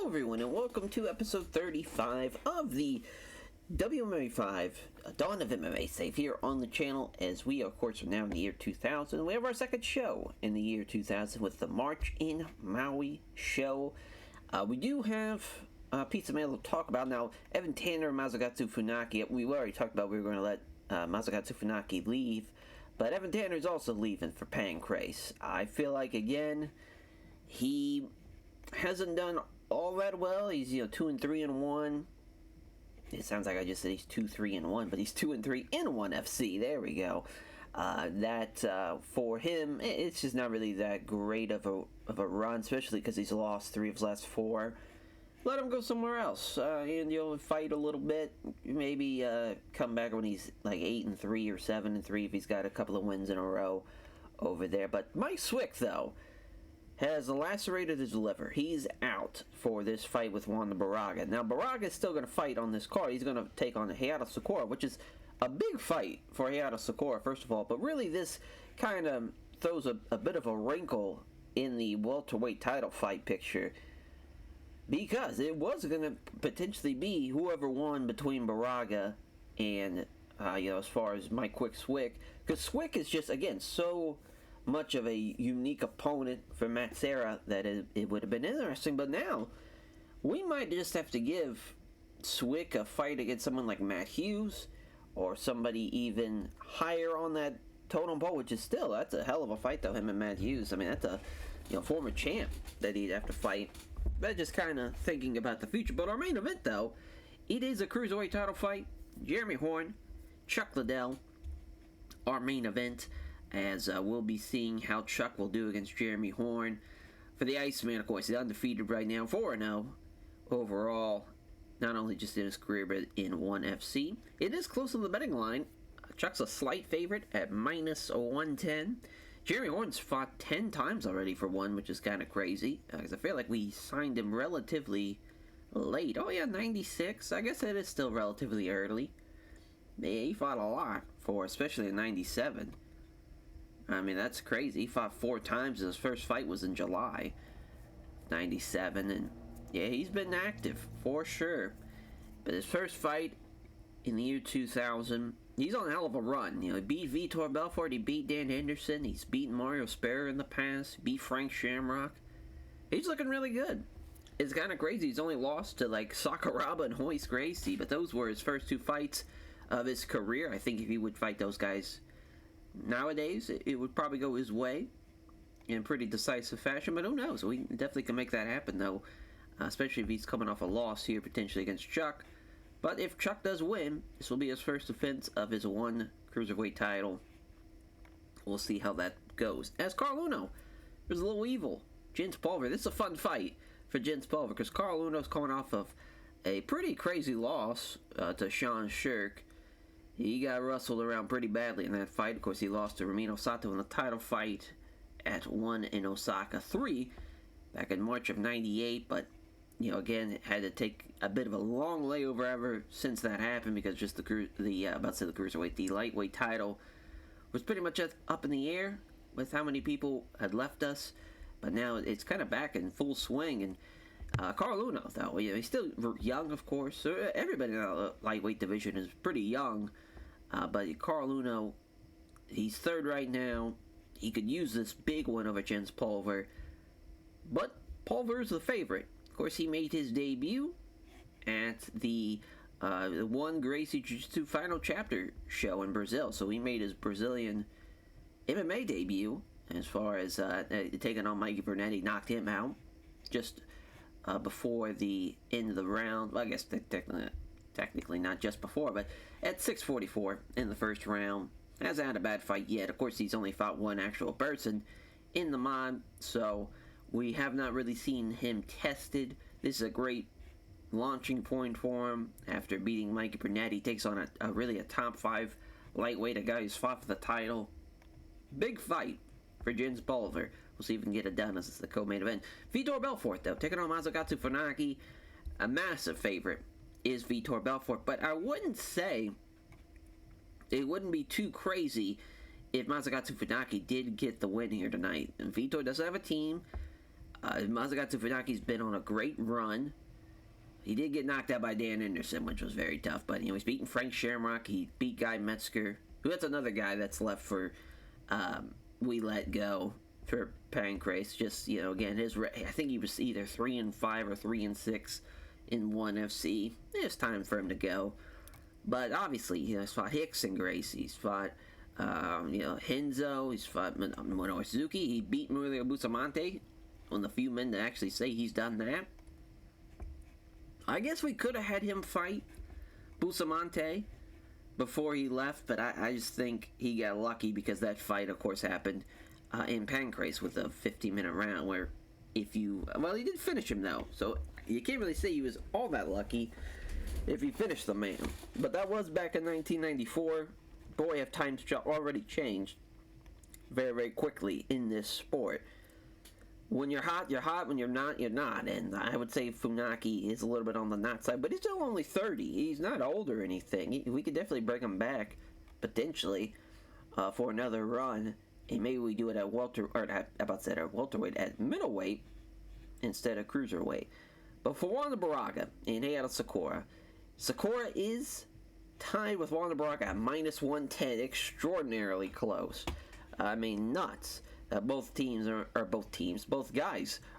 Hello everyone and welcome to episode 35 of the WMMA 5 Dawn of MMA Save here on the channel, as we of course are now in the year 2000. We have our second show in the year 2000 with the March in Maui show. We do have a piece of mail to talk about. Now, Evan Tanner and Masakatsu Funaki, we already talked about we were going to let Masakatsu Funaki leave, but Evan Tanner is also leaving for Pancrase. I feel like, again, he hasn't done all that well. He's 2-3-1. It sounds like I just said he's 2-3-1, but he's 2-3 in ONE FC. There we go. For him, it's just not really that great of a run, especially because he's lost 3 of his last 4. Let him go somewhere else, and fight a little bit. Maybe come back when he's like 8-3 or 7-3 if he's got a couple of wins in a row over there. But Mike Swick, though, has lacerated his liver. He's out for this fight with Wanda Baraga. Now, Baraga is still going to fight on this card. He's going to take on Hayato Sakura, which is a big fight for Hayato Sakura, first of all. But really, this kind of throws a bit of a wrinkle in the welterweight title fight picture, because it was going to potentially be whoever won between Baraga and, as far as Mike Swick. Because Swick is just, again, so much of a unique opponent for Matt Serra that it would have been interesting. But now we might just have to give Swick a fight against someone like Matt Hughes or somebody even higher on that totem pole, which is still, that's a hell of a fight though, him and Matt Hughes. I mean, that's a former champ that he'd have to fight. But just kind of thinking about the future. But our main event though, it is a cruiserweight title fight. Jeremy Horn, Chuck Liddell, our main event, as we'll be seeing how Chuck will do against Jeremy Horn. For the Iceman, of course, he's undefeated right now, 4-0 overall, not only just in his career, but in ONE FC. It is close to the betting line. Chuck's a slight favorite at -110. Jeremy Horn's fought 10 times already for ONE, which is kind of crazy, because I feel like we signed him relatively late. Oh yeah, 96. I guess it is still relatively early. Yeah, he fought a lot for, especially in 97. I mean, that's crazy. He fought 4 times. His first fight was in July 97, and yeah, he's been active for sure. But his first fight in the year 2000, he's on a hell of a run. He beat Vitor Belfort, he beat Dan Henderson, he's beaten Mario Sperra in the past, beat Frank Shamrock. He's looking really good. It's kind of crazy. He's only lost to like Sakuraba and Royce Gracie, but those were his first 2 fights of his career. I think if he would fight those guys nowadays, it would probably go his way in pretty decisive fashion, but who knows? We definitely can make that happen, though, especially if he's coming off a loss here, potentially against Chuck. But if Chuck does win, this will be his first defense of his ONE cruiserweight title. We'll see how that goes. As Carl Uno, there's a little evil. Jens Pulver. This is a fun fight for Jens Pulver, because Carl Uno's coming off of a pretty crazy loss to Sean Shirk. He got rustled around pretty badly in that fight. Of course, he lost to Ramiro Sato in the title fight at ONE in Osaka 3 back in March of 98. But, again, had to take a bit of a long layover ever since that happened, because just the cruiserweight, the lightweight title was pretty much up in the air with how many people had left us. But now it's kind of back in full swing. And Carl Uno, though, he's still young, of course. So everybody in the lightweight division is pretty young. But Carl Uno, he's 3rd right now. He could use this big one over Jens Pulver. But Pulver is the favorite. Of course, he made his debut at the ONE Gracie Jiu-Jitsu Final Chapter show in Brazil. So he made his Brazilian MMA debut as far as taking on Mikey Burnett. Knocked him out just before the end of the round. Well, I guess technically not just before, but at 6:44 in the first round. Hasn't had a bad fight yet. Of course, he's only fought 1 actual person in the mod, so we have not really seen him tested. This is a great launching point for him after beating Mikey Burnett. He takes on a top 5 lightweight, a guy who's fought for the title. Big fight for Jens Pulver. We'll see if we can get it done as it's the co-main event. Vitor Belfort, though, taking on Masakatsu Funaki. A massive favorite is Vitor Belfort, but I wouldn't say it wouldn't be too crazy if Masakatsu Funaki did get the win here tonight. And Vitor doesn't have a team. Masakatsu Funaki's been on a great run. He did get knocked out by Dan Anderson, which was very tough. But, he's beaten Frank Shamrock. He beat Guy Metzger, who that's another guy that's left for We Let Go for Pancrase. Just, again, I think he was either 3-5 or 3-6 in ONE FC. It's time for him to go. But obviously, he's fought Hickson Grace. He's fought, Henzo. He's fought Minoru Suzuki. He beat Muriel Bustamante. One of the few men to actually say he's done that. I guess we could have had him fight Bustamante before he left, but I just think he got lucky because that fight, of course, happened in Pancrase with a 15-minute round where he did finish him, though. So you can't really say he was all that lucky if he finished the man. But that was back in 1994. Boy, have times already changed very, very quickly in this sport. When you're hot, you're hot. When you're not, you're not. And I would say Funaki is a little bit on the not side, but he's still only 30. He's not old or anything. We could definitely bring him back, potentially, for another run. And maybe we do it at welterweight, at middleweight instead of cruiserweight. But for Wanda Baraga and Heiharu Sakura, Sakura is tied with Wanda Baraga at -110, extraordinarily close. I mean, nuts. Both guys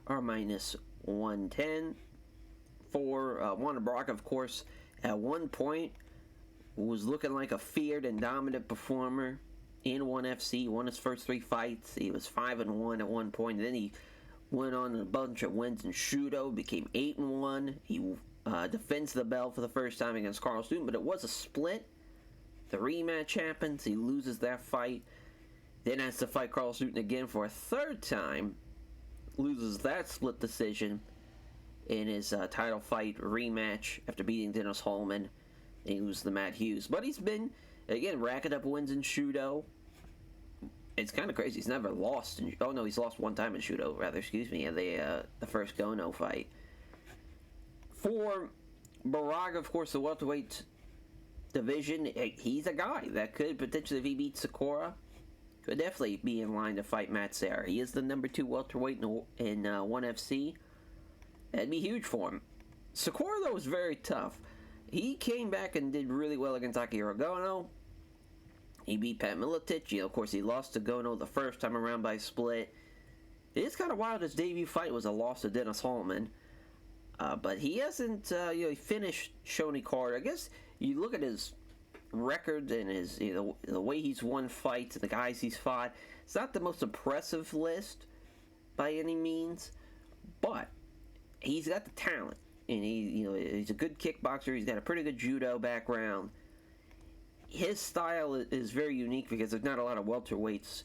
are -110. For Wanda Baraga, of course, at one point was looking like a feared and dominant performer in ONE FC. Won his first 3 fights. He was 5-1 at one point. Then he went on a bunch of wins in Shudo, became 8-1. He defends the belt for the first time against Carlos Newton, but it was a split. The rematch happens. He loses that fight. Then has to fight Carlos Newton again for a third time. Loses that split decision in his title fight rematch after beating Dennis Hallman. And he loses to Matt Hughes. But he's been, again, racking up wins in Shudo. It's kind of crazy. He's never lost. He's lost one time in Shudo, rather, in the first Gono fight. For Baraga, of course, the welterweight division, he's a guy that could potentially, if he beats Sakura, could definitely be in line to fight Matt Serra. He is the number 2 welterweight in ONE FC. That'd be huge for him. Sakura, though, was very tough. He came back and did really well against Akihiro Gono. He beat Pat Miletich. Of course, he lost to Gono the first time around by split. It is kind of wild. His debut fight was a loss to Dennis Hallman. But he hasn't, he finished Shoni Carter. I guess you look at his record and his, the way he's won fights and the guys he's fought. It's not the most impressive list by any means, but he's got the talent, and he's a good kickboxer. He's got a pretty good judo background. His style is very unique because there's not a lot of welterweights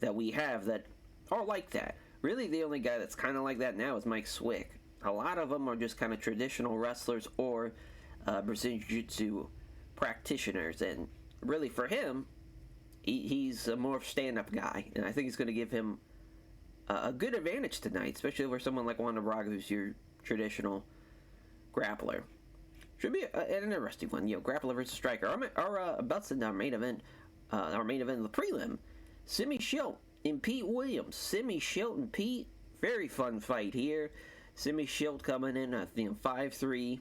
that we have that are like that. Really, the only guy that's kind of like that now is Mike Swick. A lot of them are just kind of traditional wrestlers or Brazilian Jiu-Jitsu practitioners, and really for him, he's a more stand-up guy, and I think he's going to give him a good advantage tonight, especially over someone like Wanda Baraga, who's your traditional grappler. Should be an interesting one, grappler versus striker. Our belts in our main event of the prelim, Simi Schilt and Pete Williams. Simi Schilt and Pete, very fun fight here. Simi Schilt coming in, 5-3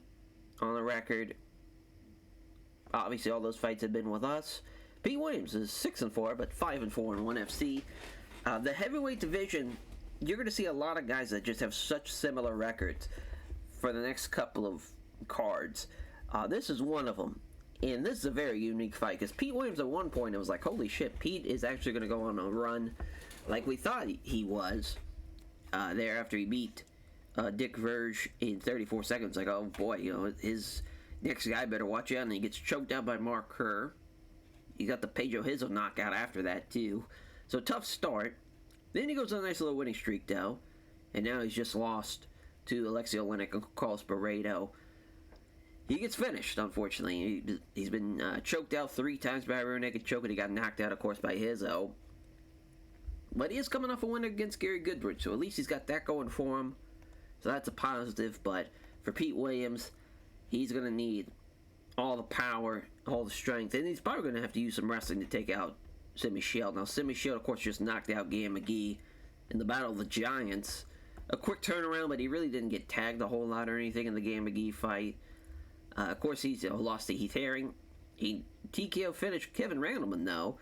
on the record. Obviously, all those fights have been with us. Pete Williams is 6-4, but 5-4 in ONE FC. The heavyweight division, you're going to see a lot of guys that just have such similar records for the next couple of cards. This is one of them. And this is a very unique fight, because Pete Williams at one point, it was like, holy shit, Pete is actually going to go on a run like we thought he was there after he beat Dick Verge in 34 seconds. Like, oh boy, his next guy better watch out, and he gets choked out by Mark Kerr. He got the Pedro Hizo knockout after that, too. So, tough start. Then he goes on a nice little winning streak, though. And now he's just lost to Alexei Olenek and Carlos Barreto. He gets finished, unfortunately. He's been choked out 3 times by a rear naked choke, and he got knocked out, of course, by Hizo. But he is coming off a win against Gary Goodrich, so at least he's got that going for him. So that's a positive, but for Pete Williams, he's going to need all the power, all the strength, and he's probably going to have to use some wrestling to take out Simi Schilt. Now, Simi Schilt, of course, just knocked out Guy McGee in the Battle of the Giants a quick turnaround, but he really didn't get tagged a whole lot or anything in the Gan McGee fight. Of course, he's lost to Heath Herring. He TKO finished Kevin Randleman, though.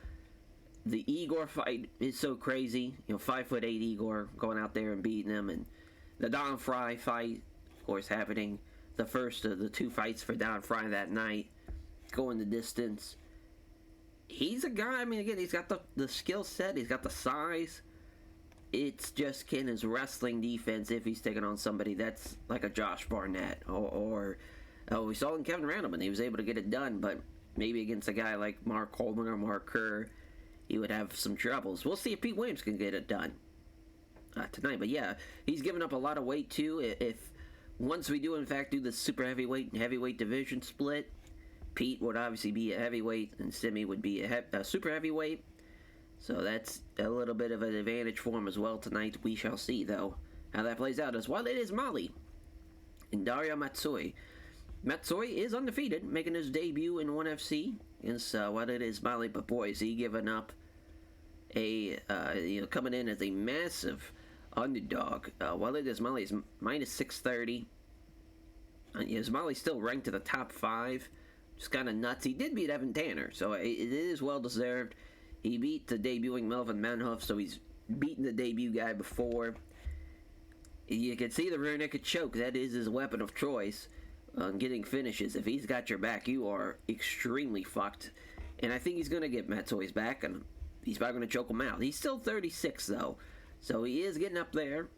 The Igor fight is so crazy. 5'8" Igor going out there and beating him. And the Don Fry fight, of course, happening. The first of the 2 fights for Don Fry that night. Going the distance. He's a guy, I mean, again, he's got the skill set. He's got the size. It's just can his wrestling defense if he's taking on somebody that's like a Josh Barnett. Or we saw in Kevin Randleman. He was able to get it done, but maybe against a guy like Mark Coleman or Mark Kerr, he would have some troubles. We'll see if Pete Williams can get it done tonight. But yeah, he's given up a lot of weight too. If once we do in fact do the super heavyweight and heavyweight division split, Pete would obviously be a heavyweight and Simi would be a super heavyweight. So that's a little bit of an advantage for him as well tonight. We shall see though how that plays out. As well, it is Maui and Dario Matsui. Matsui is undefeated, making his debut in 1FC against what it is Maui, but boy, is he giving up a coming in as a massive underdog. While it is Maui is minus 630. Mali's still ranked to the top 5. Just kind of nuts. He did beat Evan Tanner, so it is well deserved. He beat the debuting Melvin Manhoef, so he's beaten the debut guy before. You can see the rear naked choke. That is his weapon of choice on getting finishes. If he's got your back, you are extremely fucked. And I think he's going to get Matsui's back, and he's probably going to choke him out. He's still 36, though, so he is getting up there.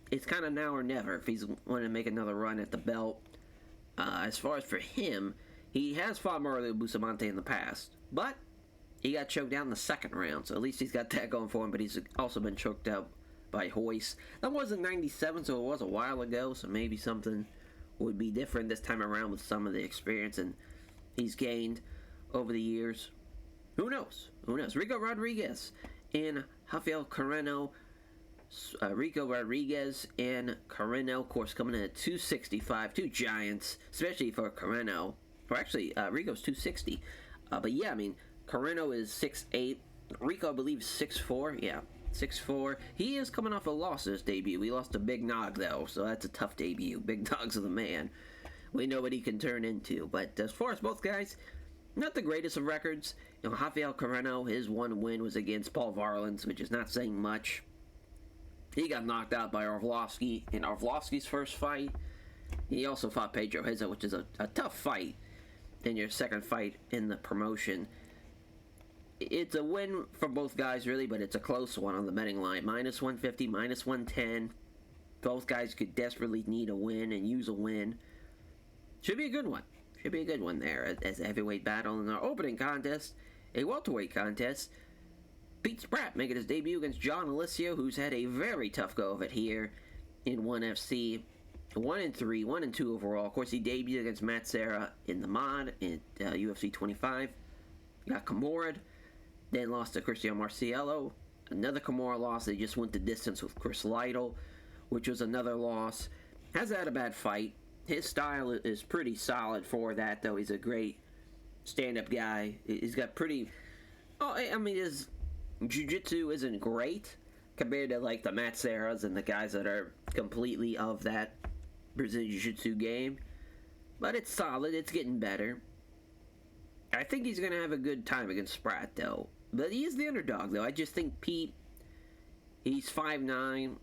It's kind of now or never if he's wanting to make another run at the belt. As far as for him, he has fought Mario Bustamante in the past, but he got choked out in the second round, so at least he's got that going for him, but he's also been choked out by Hoist. That wasn't 97, so it was a while ago, so maybe something would be different this time around with some of the experience and he's gained over the years. Who knows? Who knows? Rico Rodriguez and Rafael Carreno. Rico Rodriguez and Carreno, of course, coming in at 265. 2 giants, especially for Carreno. Or actually, Rico's 260. But yeah, I mean, Carreno is 6'8". Rico, I believe, is 6'4". Yeah, 6'4". He is coming off a loss in his debut. He lost to Big Nog, though, so that's a tough debut. Big Nog's the man. We know what he can turn into. But as far as both guys, not the greatest of records. Rafael Carreno, his one win was against Paul Varlins, which is not saying much. He got knocked out by Arlovsky in Arlovsky's first fight. He also fought Pedro Heza, which is a tough fight in your second fight in the promotion. It's a win for both guys, really, but it's a close one on the betting line. Minus 150, minus 110. Both guys could desperately need a win and use a win. Should be a good one. Should be a good one there as a heavyweight battle. In our opening contest, a welterweight contest, Pete Spratt making his debut against John Alessio, who's had a very tough go of it here in 1FC. 1-3, 1-2 overall. Of course, he debuted against Matt Serra in the mod in UFC 25. Got Kimura, then lost to Cristiano Marciello. Another Kimura loss. They just went the distance with Chris Lytle, which was another loss. Hasn't had a bad fight. His style is pretty solid for that, though. He's a great stand-up guy. He's got pretty... his jiu-jitsu isn't great compared to, like, the Matt Serras and the guys that are completely of that Brazilian jiu-jitsu game. But it's solid. It's getting better. I think he's going to have a good time against Spratt, though. But he is the underdog, though. I just think Pete, he's 5'9",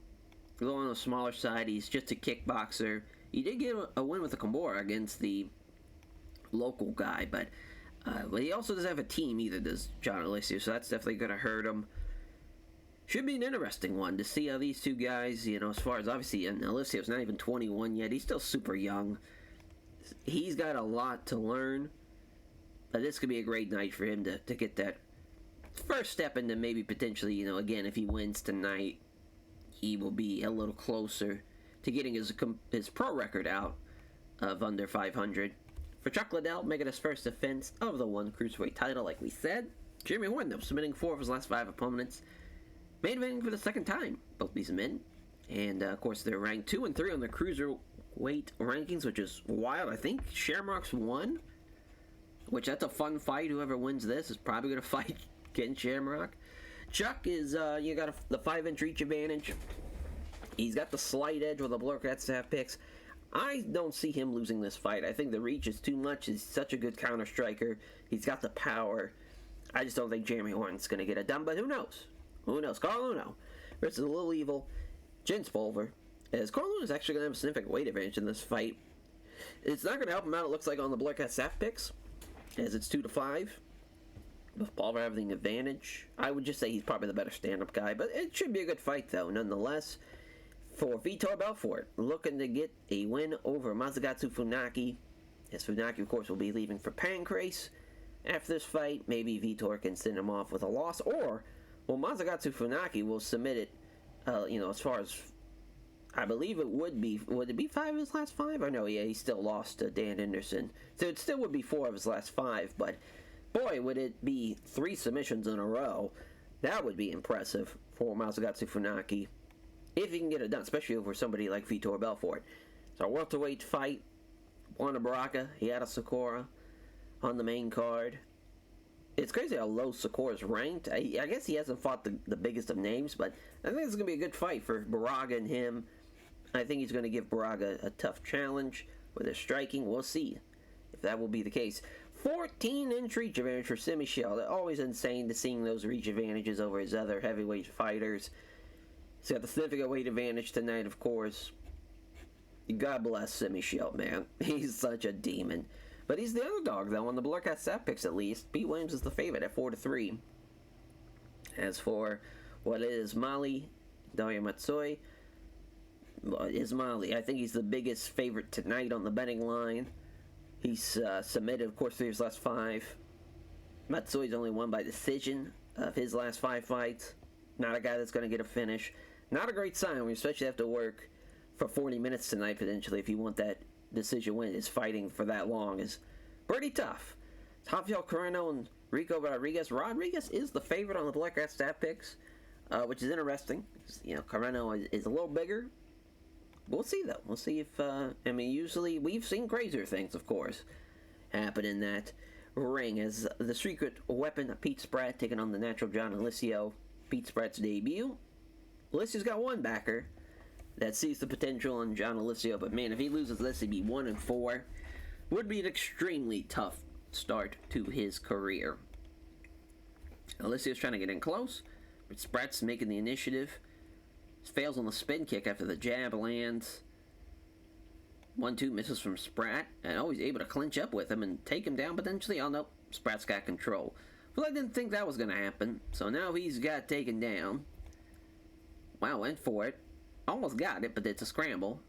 a little on the smaller side. He's just a kickboxer. He did get a win with the Kimura against the local guy, but he also doesn't have a team either, does John Alessio, so that's definitely going to hurt him. Should be an interesting one to see how these two guys, as far as obviously, and Alessio's not even 21 yet. He's still super young. He's got a lot to learn, but this could be a great night for him to get that first step into maybe potentially, again, if he wins tonight, he will be a little closer to getting his pro record out of under 500. For Chuck Liddell, making his first defense of the one cruiserweight title, like we said. Jeremy Horn, though, submitting 4 of his last 5 opponents. Main eventing for the second time, both these men. And, of course, they're ranked 2 and 3 on the cruiserweight rankings, which is wild. I think Shamrock's won, which that's a fun fight. Whoever wins this is probably going to fight Ken Shamrock. Chuck is, you got the 5-inch reach advantage. He's got the slight edge with the Blurcat staff picks. I don't see him losing this fight. I think the reach is too much. He's such a good counter striker. He's got the power. I just don't think Jeremy Horn's going to get it done, but who knows? Who knows? Carl Uno versus Little Evil, Jens Pulver. As Carl Uno is actually going to have a significant weight advantage in this fight. It's not going to help him out, it looks like, on the Blurcat staff picks, as it's 2-5. With Pulver having the advantage, I would just say he's probably the better stand-up guy, but it should be a good fight, though, nonetheless. For Vitor Belfort, looking to get a win over Masakatsu Funaki. As Funaki, of course, will be leaving for Pancrase. After this fight, maybe Vitor can send him off with a loss, or, well, Masakatsu Funaki will submit it, as far as, I believe it would it be 5 of his last 5? Or no, yeah, he still lost to Dan Anderson. So it still would be 4 of his last 5, but boy, would it be 3 submissions in a row. That would be impressive for Masakatsu Funaki. If he can get it done, especially over somebody like Vitor Belfort. So our welterweight fight, Wanda Baraka, Yada Sakura on the main card. It's crazy how low Sakura's ranked. I guess he hasn't fought the biggest of names, but I think it's going to be a good fight for Baraka and him. I think he's going to give Baraka a tough challenge with his striking. We'll see if that will be the case. 14-inch reach advantage for Simi Shell. Always insane to seeing those reach advantages over his other heavyweight fighters. He's got the significant weight advantage tonight, of course. God bless Simi Shell, man. He's such a demon. But he's the underdog, though, on the Blurcat stat picks, at least. Pete Williams is the favorite at 4-3. As for what is Mali, Daria Matsui, Ismaili, I think he's the biggest favorite tonight on the betting line. He's submitted, of course, 3 of his last 5. Matsui's only won by decision of his last 5 fights. Not a guy that's going to get a finish. Not a great sign when you especially have to work for 40 minutes tonight, potentially, if you want that decision win. Is fighting for that long is pretty tough. Rafael Carreno and Rico Rodriguez. Rodriguez is the favorite on the Blurcat stat picks, which is interesting. Carreno is a little bigger. We'll see, though. We'll see if, usually we've seen crazier things, of course, happen in that ring. As the secret weapon, Pete Spratt taking on the natural John Alessio. Pete Spratt's debut. Alessio's got one backer that sees the potential in John Alessio, but man, if he loses this, he'd be 1-4. Would be an extremely tough start to his career. Alessio's trying to get in close, but Spratt's making the initiative. Fails on the spin kick after the jab lands. 1-2 misses from Spratt, and always able to clinch up with him and take him down potentially. Oh no, Spratt's got control. Well, I didn't think that was going to happen, so now he's got taken down. Wow, went for it. Almost got it, but it's a scramble.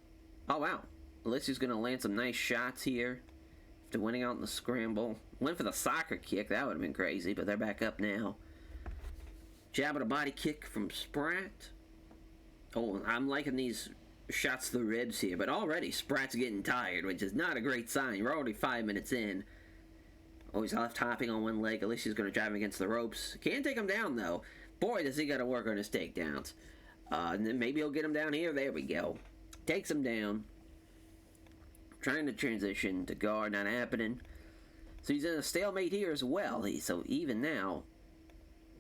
Oh wow, Alessio's going to land some nice shots here after winning out in the scramble. Went for the soccer kick, that would have been crazy, but they're back up now. Jab and a body kick from Spratt. Oh, I'm liking these shots to the ribs here, but already Spratt's getting tired, which is not a great sign. We're already 5 minutes in. Oh, he's left hopping on one leg. At least he's going to drive him against the ropes. Can't take him down, though. Boy, does he got to work on his takedowns. And then maybe he'll get him down here. There we go. Takes him down. Trying to transition to guard, not happening. So he's in a stalemate here as well. So even now,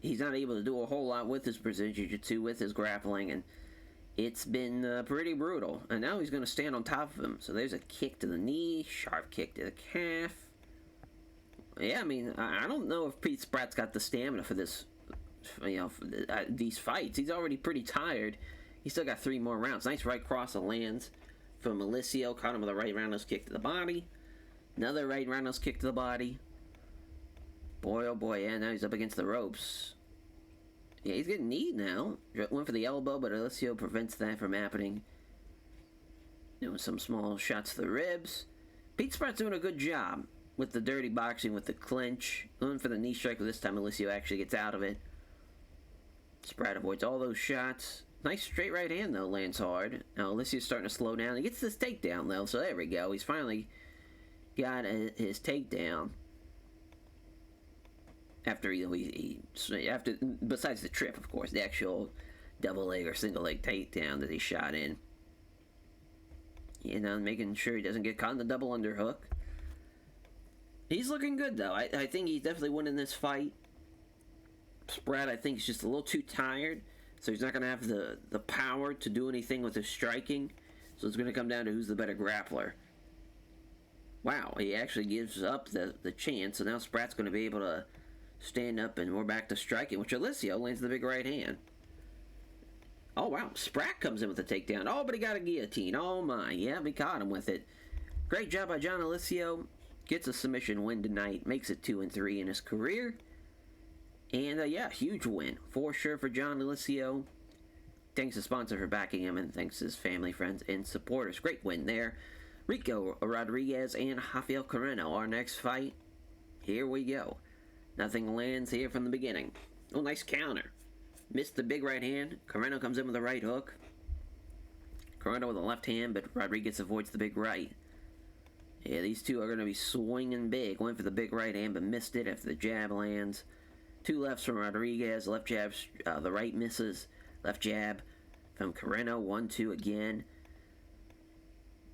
he's not able to do a whole lot with his precision jiu-jitsu, with his grappling, and it's been pretty brutal. And now he's going to stand on top of him. So there's a kick to the knee, sharp kick to the calf. Yeah, I don't know if Pete Spratt's got the stamina for this, for these fights. He's already pretty tired. He's still got 3 more rounds. Nice right cross that lands from Alessio. Caught him with a right roundhouse kick to the body. Another right roundhouse kick to the body. Boy, oh boy, yeah, now he's up against the ropes. Yeah, he's getting kneed now. Went for the elbow, but Alessio prevents that from happening. Doing some small shots to the ribs. Pete Spratt's doing a good job with the dirty boxing, with the clinch. Going for the knee strike, but this time Alessio actually gets out of it. Spratt avoids all those shots. Nice straight right hand, though, lands hard. Now Alessio's starting to slow down. He gets this takedown, though, so there we go. He's finally got his takedown. After after besides the trip, of course, the actual double leg or single leg takedown that he shot in. Making sure he doesn't get caught in the double underhook. He's looking good, though. I think he's definitely winning this fight. Spratt, I think, is just a little too tired. So he's not going to have the power to do anything with his striking. So it's going to come down to who's the better grappler. Wow, he actually gives up the chance. So now Spratt's going to be able to stand up, and we're back to striking, which Alessio lands the big right hand. Oh, wow. Spratt comes in with a takedown. Oh, but he got a guillotine. Oh, my. Yeah, we caught him with it. Great job by John Alessio. Gets a submission win tonight. Makes it 2-3 in his career. And, yeah, huge win for sure for John Alessio. Thanks to sponsor for backing him, and thanks to his family, friends, and supporters. Great win there. Rico Rodriguez and Rafael Carreno. Our next fight. Here we go. Nothing lands here from the beginning. Oh, nice counter. Missed the big right hand. Carreno comes in with a right hook. Carreno with a left hand, but Rodriguez avoids the big right. Yeah, these two are going to be swinging big. Went for the big right hand, but missed it after the jab lands. Two lefts from Rodriguez. Left jab, the right misses. Left jab from Carreno. 1-2 again.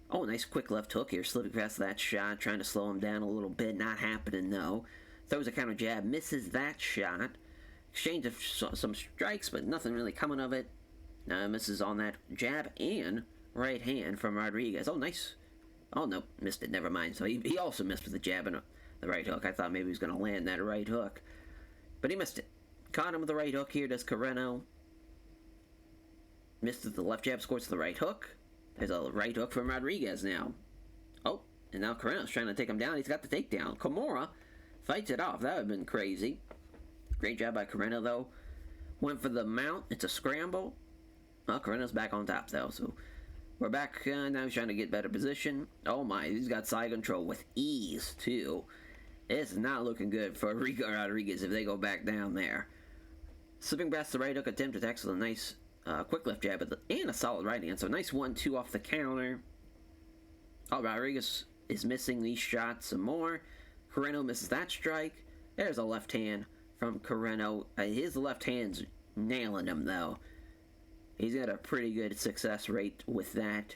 Oh, nice quick left hook here. Slipping past that shot. Trying to slow him down a little bit. Not happening, though. Throws a counter jab. Misses that shot. Exchange of some strikes, but nothing really coming of it. Misses on that jab and right hand from Rodriguez. Oh, nice. Oh, no. Missed it. Never mind. So he also missed with the jab and the right hook. I thought maybe he was going to land that right hook. But he missed it. Caught him with the right hook here. Does Carreno. Missed with the left jab. Scores to the right hook. There's a right hook from Rodriguez now. Oh, and now Carreno's trying to take him down. He's got the takedown. Kimura fights it off. That would have been crazy. Great job by Carreno, though. Went for the mount. It's a scramble. Well, Carreno's back on top, though. So we're back. Now he's trying to get better position. Oh, my. He's got side control with ease, too. It's not looking good for Rico Rodriguez if they go back down there. Slipping past the right hook attempt. Attacks with a nice quick left jab and a solid right hand. So nice 1-2 off the counter. Oh, Rodriguez is missing these shots some more. Carreno misses that strike. There's a left hand from Carreno. His left hand's nailing him, though. He's got a pretty good success rate with that.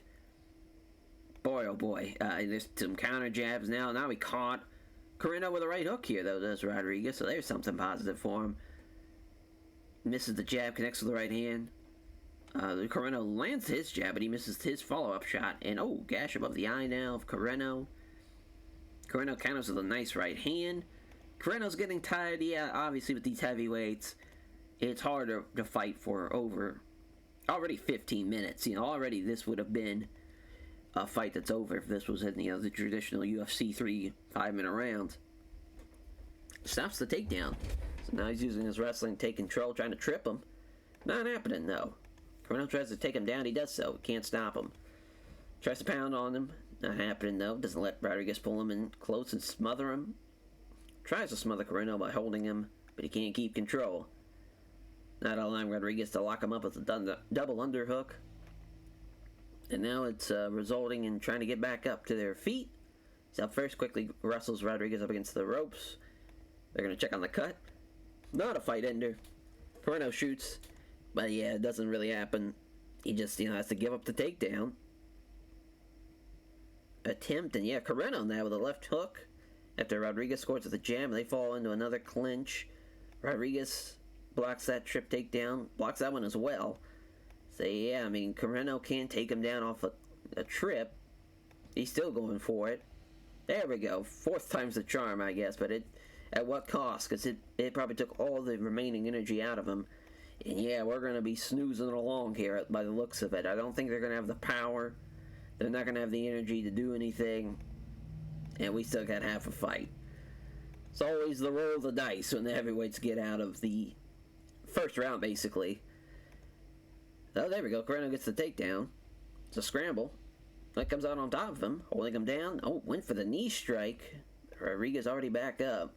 Boy, oh boy. There's some counter jabs now. Now he caught Carreno with a right hook here, though, does Rodriguez. So there's something positive for him. Misses the jab, connects with the right hand. Carreno lands his jab, but he misses his follow-up shot. And, oh, gash above the eye now of Carreno. Carreno counters with a nice right hand. Carreno's getting tired, yeah, obviously with these heavyweights. It's hard to fight for over already 15 minutes. You know, already this would have been a fight that's over if this was in, you know, the traditional UFC 3 5-minute rounds. Stops the takedown. So now he's using his wrestling to take control, trying to trip him. Not happening, though. Carreno tries to take him down. He does so. Can't stop him. Tries to pound on him. Not happening, though. Doesn't let Rodriguez pull him in close and smother him. Tries to smother Carreno by holding him, but he can't keep control. Not allowing Rodriguez to lock him up with a double underhook. And now it's resulting in trying to get back up to their feet. So first quickly wrestles Rodriguez up against the ropes. They're going to check on the cut. Not a fight ender. Carreno shoots. But yeah, it doesn't really happen. He just, you know, has to give up the takedown. Attempt, and yeah, Carreno now with a left hook. After Rodriguez scores with a jam, they fall into another clinch. Rodriguez blocks that trip takedown. Blocks that one as well. So yeah, I mean, Carreno can't take him down off a trip. He's still going for it. There we go. Fourth time's the charm, I guess. But at what cost? Because it probably took all the remaining energy out of him. And yeah, we're going to be snoozing along here by the looks of it. I don't think they're going to have the power. They're not going to have the energy to do anything. And we still got half a fight. It's always the roll of the dice when the heavyweights get out of the first round, basically. Oh, there we go. Carreno gets the takedown. It's a scramble. That comes out on top of him, holding him down. Oh, went for the knee strike. Rodriguez already back up.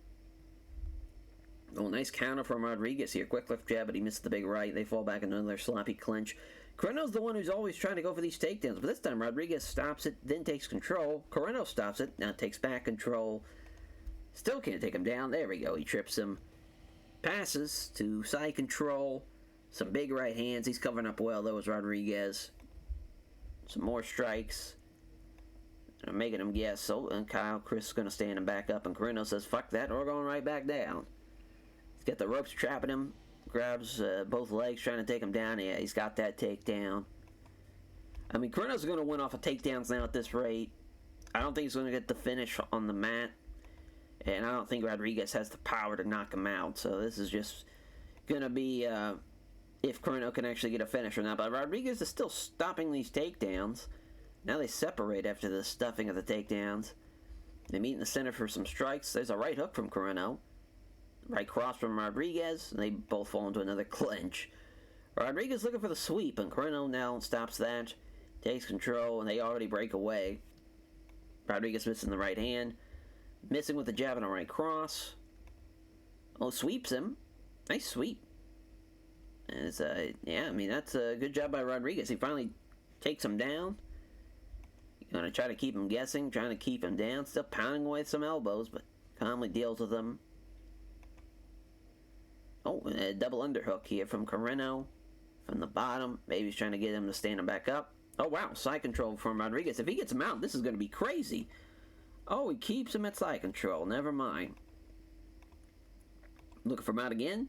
Oh, nice counter from Rodriguez here. Quick left jab, but he missed the big right. They fall back into another sloppy clinch. Carreno's the one who's always trying to go for these takedowns, but this time Rodriguez stops it, then takes control. Carreno stops it, now takes back control. Still can't take him down. There we go. He trips him. Passes to side control. Some big right hands. He's covering up well, though, as Rodriguez. Some more strikes. Making him guess. So, and Chris is going to stand him back up, and Carreno says, fuck that, we're going right back down. He's got the ropes trapping him. grabs both legs, trying to take him down. Yeah, he's got that takedown. I mean, Carreno's going to win off of takedowns now at this rate. I don't think he's going to get the finish on the mat. And I don't think Rodriguez has the power to knock him out. So this is just going to be if Carreno can actually get a finish or not. But Rodriguez is still stopping these takedowns. Now they separate after the stuffing of the takedowns. They meet in the center for some strikes. There's a right hook from Carreno. Right cross from Rodriguez. And they both fall into another clinch. Rodriguez looking for the sweep, and Carreno now stops that. Takes control, and they already break away. Rodriguez missing the right hand. Missing with the jab and a right cross. Oh, sweeps him. Nice sweep. And it's, yeah, I mean, that's a good job by Rodriguez. He finally takes him down. Gonna try to keep him guessing, trying to keep him down. Still pounding away with some elbows, but calmly deals with them. Oh, a double underhook here from Carreno. From the bottom. Maybe he's trying to get him to stand him back up. Oh, wow. Side control from Rodriguez. If he gets him out, this is going to be crazy. Oh, he keeps him at side control. Never mind. Looking for him out again.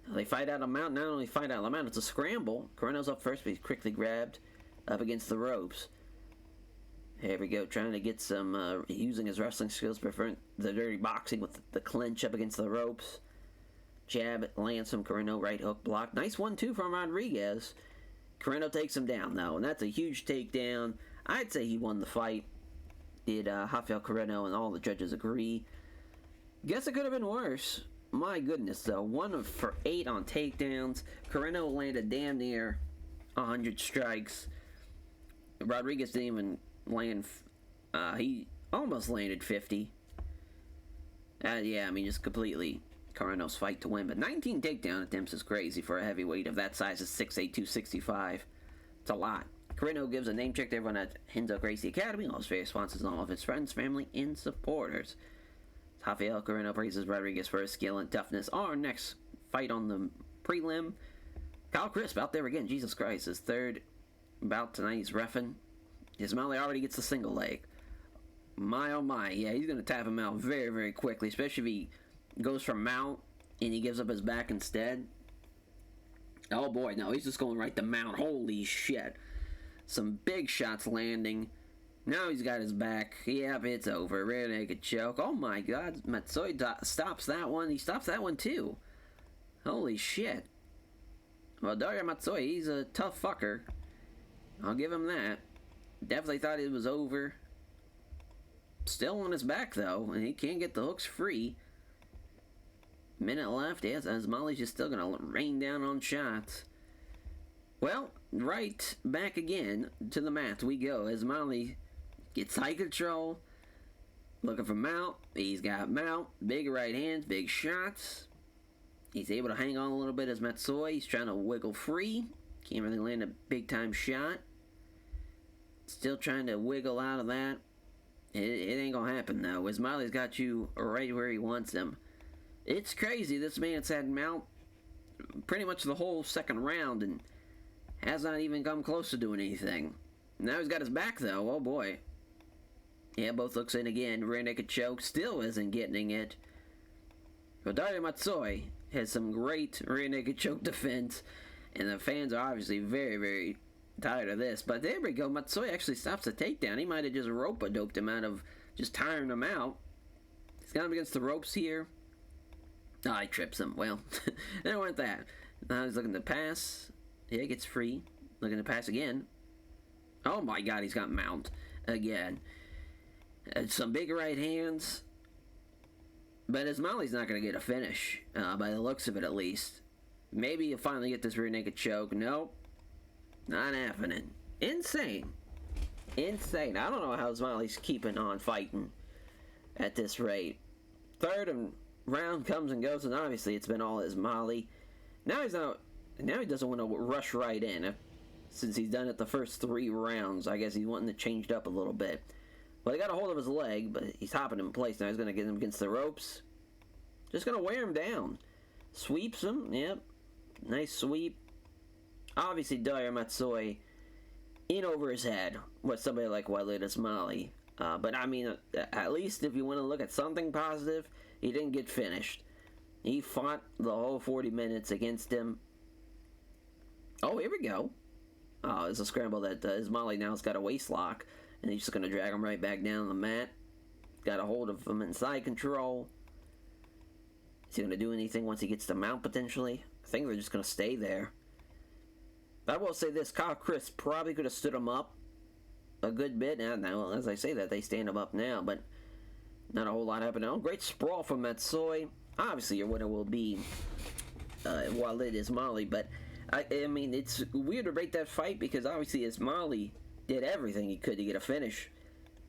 They fight out a mount. Not only fight out a mount, it's a scramble. Carreno's up first, but he's quickly grabbed up against the ropes. Here we go, trying to get some, using his wrestling skills to prevent the dirty boxing with the clinch up against the ropes. Jab lands from Carreno, right hook block. Nice 1-2 from Rodriguez. Carreno takes him down, though, and that's a huge takedown. I'd say he won the fight. Did Rafael Carreno, and all the judges agree. Guess it could have been worse. My goodness, though. 1 for 8 on takedowns. Carreno landed damn near 100 strikes. Rodriguez didn't even land. He almost landed 50. Yeah, I mean, just completely Carreno's fight to win. But 19 takedown attempts is crazy for a heavyweight of that size. Is 6'8", 265. It's a lot. Carreno gives a name check to everyone at Henzo Gracie Academy, all his various sponsors, and all of his friends, family, and supporters. Rafael Carreno praises Rodriguez for his skill and toughness. Our next fight on the prelim. Kyle Crisp out there again. Jesus Christ. His third bout tonight. He's reffing. Ismaili already gets the single leg. My oh my. Yeah, he's going to tap him out very, very quickly. Especially if he goes for mount and he gives up his back instead. Oh boy. No, he's just going right to mount. Holy shit. Some big shots landing. Now he's got his back. Yep, it's over. Rear naked choke. Oh my god. Matsui stops that one. He stops that one too. Holy shit. Well, Dario Matsui, he's a tough fucker. I'll give him that. Definitely thought it was over. Still on his back though, and he can't get the hooks free. Minute left. Yes, Ismaili's just still gonna rain down on shots. Well, right back again to the mat we go. Ismaili gets high control. Looking for mount. He's got mount. Big right hands. Big shots. He's able to hang on a little bit as Matsui. He's trying to wiggle free. Can't really land a big time shot. Still trying to wiggle out of that. It ain't gonna happen though. Ismaili's got you right where he wants him. It's crazy. This man's had mount pretty much the whole second round and has not even come close to doing anything. Now he's got his back though. Oh boy. Yeah, both looks in again. Rear naked choke. Still isn't getting it. Dario Matsui has some great rear naked choke defense. And the fans are obviously very, very tired of this. But there we go. Matsui actually stops the takedown. He might have just rope-a-doped him out of just tiring him out. He's got him against the ropes here. Oh, he trips him. Well, there went that. Now he's looking to pass. Yeah, he gets free. Looking to pass again. Oh my god, he's got mount again. Some big right hands. But Ismaili's not going to get a finish, by the looks of it at least. Maybe he'll finally get this rear naked choke. Nope. Not happening. Insane. Insane. I don't know how Ismaili's keeping on fighting at this rate. Third round comes and goes, and obviously it's been all Ismaili. Now he doesn't want to rush right in. Since he's done it the first 3 rounds, I guess he's wanting to change it up a little bit. Well, he got a hold of his leg, but he's hopping in place. Now he's going to get him against the ropes. Just going to wear him down. Sweeps him. Yep. Nice sweep. Obviously, Dario Matsui in over his head with somebody like Waleed Ismaili. But, I mean, at least if you want to look at something positive, he didn't get finished. He fought the whole 40 minutes against him. Oh, here we go. Oh, it's a scramble that Ismaili now has got a waist lock. And he's just going to drag him right back down the mat. Got a hold of him in side control. Is he going to do anything once he gets the mount, potentially? I think they're just going to stay there. I will say this. Kyle Chris probably could have stood him up a good bit. Now, as I say that, they stand him up now. But not a whole lot happening. Oh, great sprawl from Matsui. Obviously, your winner will be Walid Ismaili. But, I mean, it's weird to break that fight because, obviously, Ismaili did everything he could to get a finish.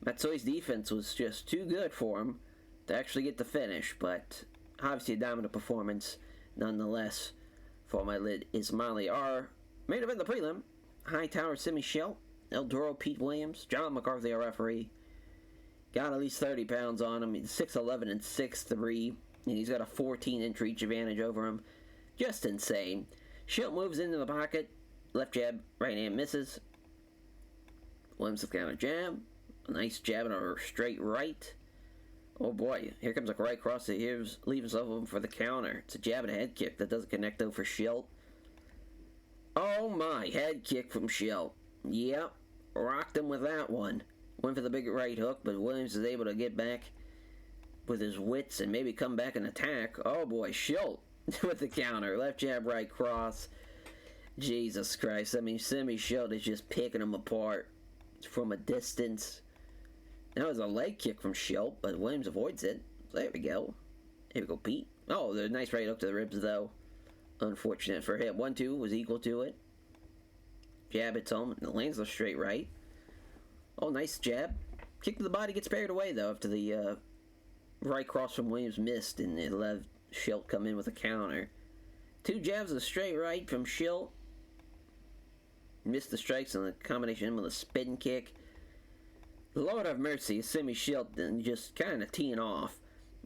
Matsui's defense was just too good for him to actually get the finish. But, obviously, a dominant performance nonetheless for Walid Ismaili. Our main event, the prelim, Hightower, Simi Schelt, Eldoro, Pete Williams, John McCarthy, our referee. Got at least 30 pounds on him. He's 6'11 and 6'3. And he's got a 14-inch reach advantage over him. Just insane. Schelt moves into the pocket. Left jab, right hand misses. Williams with counter jab. A nice jab and a straight right. Oh boy, here comes a right cross. Here's leaves him for the counter. It's a jab and a head kick that doesn't connect though for Schelt. Oh my, head kick from Schelt. Yep, rocked him with that one. Went for the big right hook, but Williams is able to get back with his wits and maybe come back and attack. Oh boy, Schelt with the counter. Left jab, right cross. Jesus Christ. I mean, Simi Schelt is just picking him apart from a distance. That was a leg kick from Schelt, but Williams avoids it. So there we go. Here we go, Pete. Oh, there's a nice right hook to the ribs, though. Unfortunate for him. 1-2 was equal to it. Jab hits home, and lands a straight right. Oh, nice jab. Kick to the body gets parried away, though, after the right cross from Williams missed, and it let Schelt come in with a counter. 2 jabs and a straight right from Schelt. Missed the strikes and the combination with a spin kick. Lord have mercy, Simi Schelt just kind of teeing off.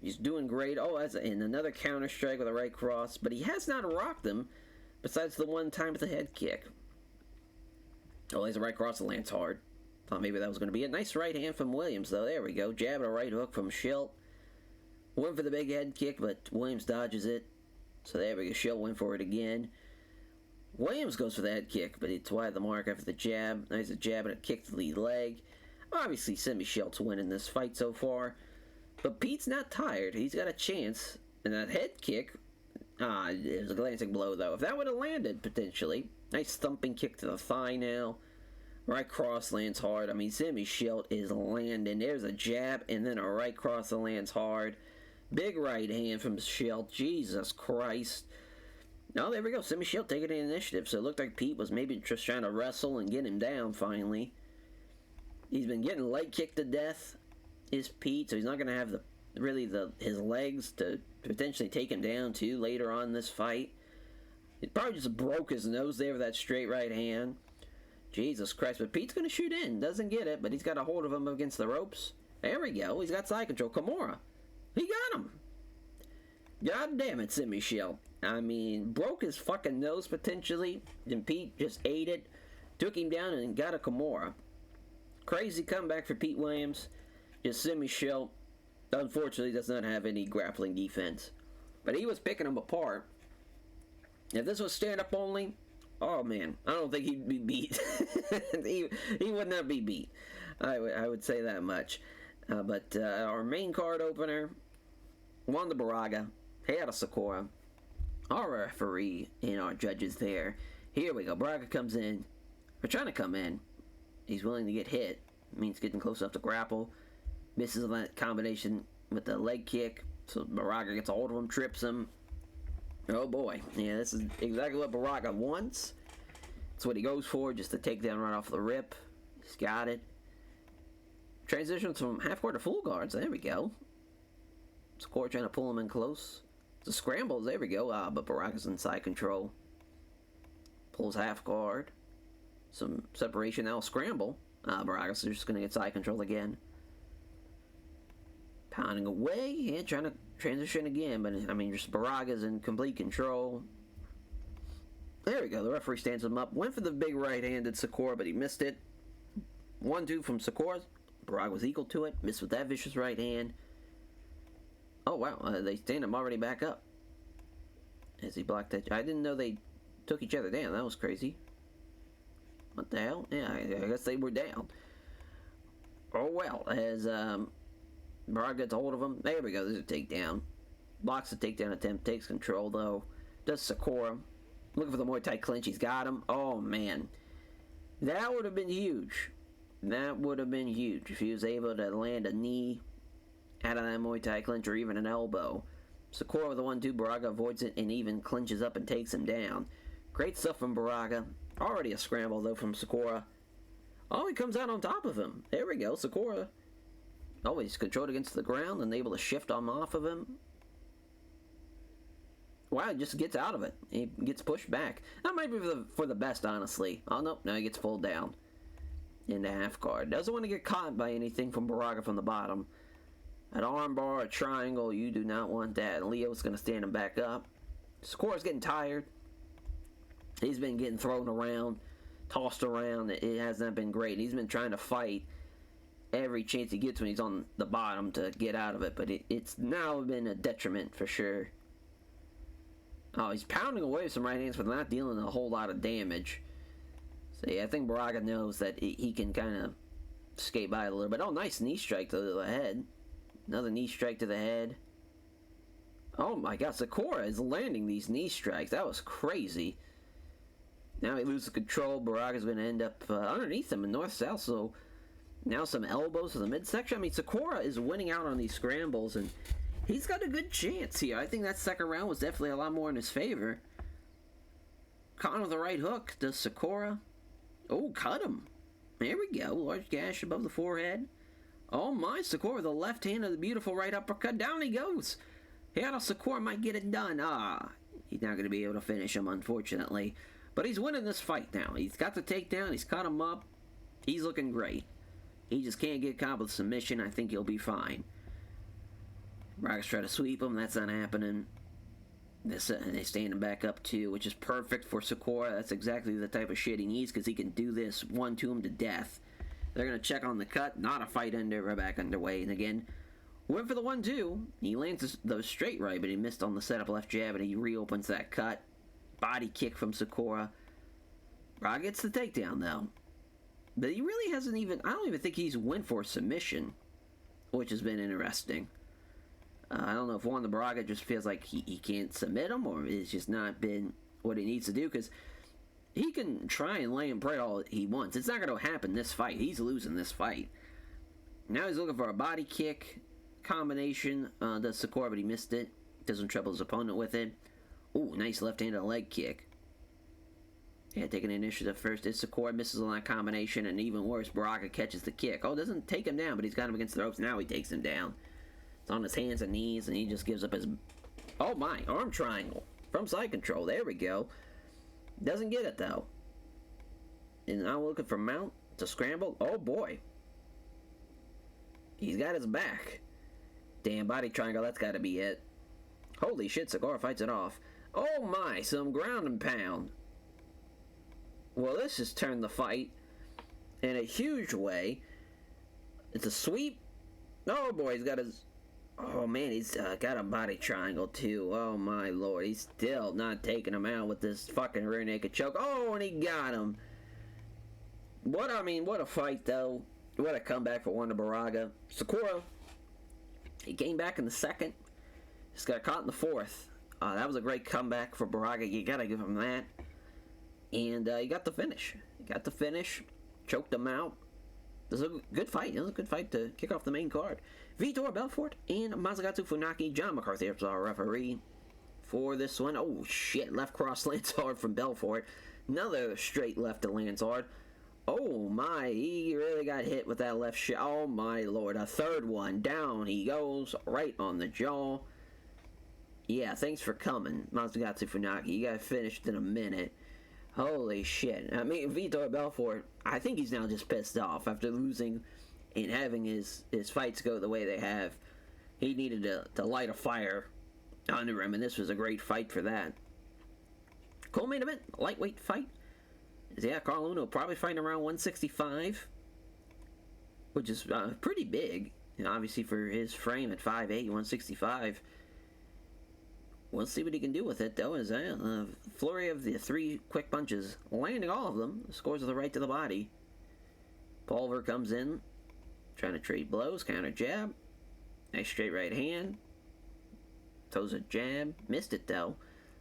He's doing great. Oh, and another counter strike with a right cross, but he has not rocked him besides the one time with the head kick. Oh, there's a right cross that lands hard. Thought maybe that was going to be a nice right hand from Williams, though. There we go. Jab and a right hook from Schelt. Went for the big head kick, but Williams dodges it. So there we go. Schelt went for it again. Williams goes for the head kick, but it's wide of the mark after the jab. Nice a jab and a kick to the leg. Obviously, Simi Schelt's winning this fight so far. But Pete's not tired. He's got a chance. And that head kick, it was a glancing blow, though. If that would have landed, potentially. Nice thumping kick to the thigh now. Right cross lands hard. I mean, Simi Schelt is landing. There's a jab and then a right cross that lands hard. Big right hand from Schelt. Jesus Christ. Oh, there we go. Simi Schelt taking the initiative. So it looked like Pete was maybe just trying to wrestle and get him down finally. He's been getting leg kicked to death, is Pete, so he's not going to have his legs to potentially take him down too later on in this fight. He probably just broke his nose there with that straight right hand. Jesus Christ, but Pete's going to shoot in. Doesn't get it, but he's got a hold of him against the ropes. There we go. He's got side control. Kimura. He got him. God damn it, Simi Schelt. I mean, broke his fucking nose potentially. Then Pete just ate it. Took him down and got a Kimura. Crazy comeback for Pete Williams. Just Simi Schelt, unfortunately, does not have any grappling defense. But he was picking them apart. If this was stand-up only, oh man, I don't think he'd be beat. he would not be beat. I would say that much. But our main card opener, Wanda Baraga, Hayata Sakura, our referee and our judges there. Here we go. Baraga comes in. We're trying to come in. He's willing to get hit. Means getting close enough to grapple. Misses on that combination with the leg kick. So Baraga gets a hold of him, trips him. Oh boy. Yeah, this is exactly what Baraga wants. That's what he goes for, just to take down right off the rip. He's got it. Transitions from half guard to full guards. There we go. Score trying to pull him in close. The scrambles. There we go. But Baraga's in side control. Pulls half guard. Some separation now. Scramble. Baraga's just going to get side control again. Pounding away. Yeah, trying to transition again. But, I mean, just Baraga's in complete control. There we go. The referee stands him up. Went for the big right-handed Sakura, but he missed it. 1-2 from Sakura. Baraga was equal to it. Missed with that vicious right hand. Oh, wow. They stand him already back up. as he blocked that. I didn't know they took each other down. That was crazy. What the hell? Yeah, I guess they were down. Oh well, as Braga gets a hold of him. There we go, there's a takedown. Blocks the takedown attempt, takes control though. Does Sakura. Looking for the Muay Thai clinch, he's got him. Oh man. That would have been huge. That would have been huge if he was able to land a knee out of that Muay Thai clinch or even an elbow. Sakura with the 1-2, Braga avoids it and even clinches up and takes him down. Great stuff from Braga. Already a scramble though from Sakura. Oh, he comes out on top of him. There we go, Sakura. Oh, he's controlled against the ground and able to shift on off of him. Wow, he just gets out of it. He gets pushed back. That might be for the best, honestly. Oh, no, now he gets pulled down in the half guard. Doesn't want to get caught by anything from Braga from the bottom. An arm bar, a triangle, you do not want that. And Leo's going to stand him back up. Sakura's getting tired. He's been getting thrown around, tossed around. It has not been great. He's been trying to fight every chance he gets when he's on the bottom to get out of it. But it's now been a detriment for sure. Oh, he's pounding away with some right hands, but not dealing a whole lot of damage. So yeah, I think Braga knows that he can kind of skate by it a little bit. Oh, nice knee strike to the head. Another knee strike to the head. Oh my god, Sakura is landing these knee strikes. That was crazy. Now he loses control. Baraga's going to end up underneath him in north-south, so now some elbows to the midsection. I mean, Sakura is winning out on these scrambles, and he's got a good chance here. I think that second round was definitely a lot more in his favor. Caught with the right hook. Does Sakura? Oh, cut him. There we go. Large gash above the forehead. Oh my, Sakura with the left hand of the beautiful right uppercut. Down he goes. Yeah, Sakura might get it done. He's not going to be able to finish him, unfortunately. But he's winning this fight now. He's got the takedown. He's caught him up. He's looking great. He just can't get caught with submission. I think he'll be fine. Braga's trying to sweep him. That's not happening. They stand him back up too, which is perfect for Sakura. That's exactly the type of shit he needs because he can do this one to him to death. They're going to check on the cut. Not a fight ender. We're back underway. And again, went for the 1-2. He lands those straight right, but he missed on the setup left jab, and he reopens that cut. Body kick from Sakura. Braga gets the takedown, though. But he really hasn't even... I don't even think he's went for a submission, which has been interesting. I don't know if Juan de Braga just feels like he can't submit him, or it's just not been what he needs to do, because he can try and lay him prey all he wants. It's not going to happen this fight. He's losing this fight. Now he's looking for a body kick combination. Does Sakura, but he missed it. Doesn't trouble his opponent with it. Ooh, nice left-handed leg kick. Yeah, taking initiative first is Sakura. Misses on that combination, and even worse, Braga catches the kick. Oh, doesn't take him down, but he's got him against the ropes. Now he takes him down. It's on his hands and knees, and he just gives up his... Oh my, arm triangle from side control. There we go. Doesn't get it, though. And now looking for mount to scramble. Oh, boy. He's got his back. Damn, body triangle. That's got to be it. Holy shit, Sakura fights it off. Oh, my. Some ground and pound. Well, this has turned the fight in a huge way. It's a sweep. Oh, boy. He's got his... Oh, man, he's got a body triangle, too. Oh, my lord. He's still not taking him out with this fucking rear naked choke. Oh, and he got him. What a fight, though. What a comeback for Juan de Braga. Sakura, he came back in the second. Just got caught in the fourth. That was a great comeback for Braga. You got to give him that. And he got the finish. Choked him out. It was a good fight. It was a good fight to kick off the main card. Vitor Belfort and Masakatsu Funaki. John McCarthy is our referee for this one. Oh, shit. Left cross lands hard from Belfort. Another straight left to lands hard. Oh, my. He really got hit with that left shot. Oh, my lord. A third one. Down he goes. Right on the jaw. Yeah, thanks for coming, Masakatsu Funaki. You got finished in a minute. Holy shit. I mean, Vitor Belfort, I think he's now just pissed off after losing and having his fights go the way they have. He needed to light a fire under him, and this was a great fight for that. Co-main event, lightweight fight. Yeah, Carl Uno probably fighting around 165, which is pretty big, obviously for his frame at 5'8", 165. We'll see what he can do with it, though, as a flurry of the 3 quick punches, landing all of them, scores with a right to the body. Pulver comes in, trying to trade blows, counter jab. Nice straight right hand. Throws a jab, missed it though.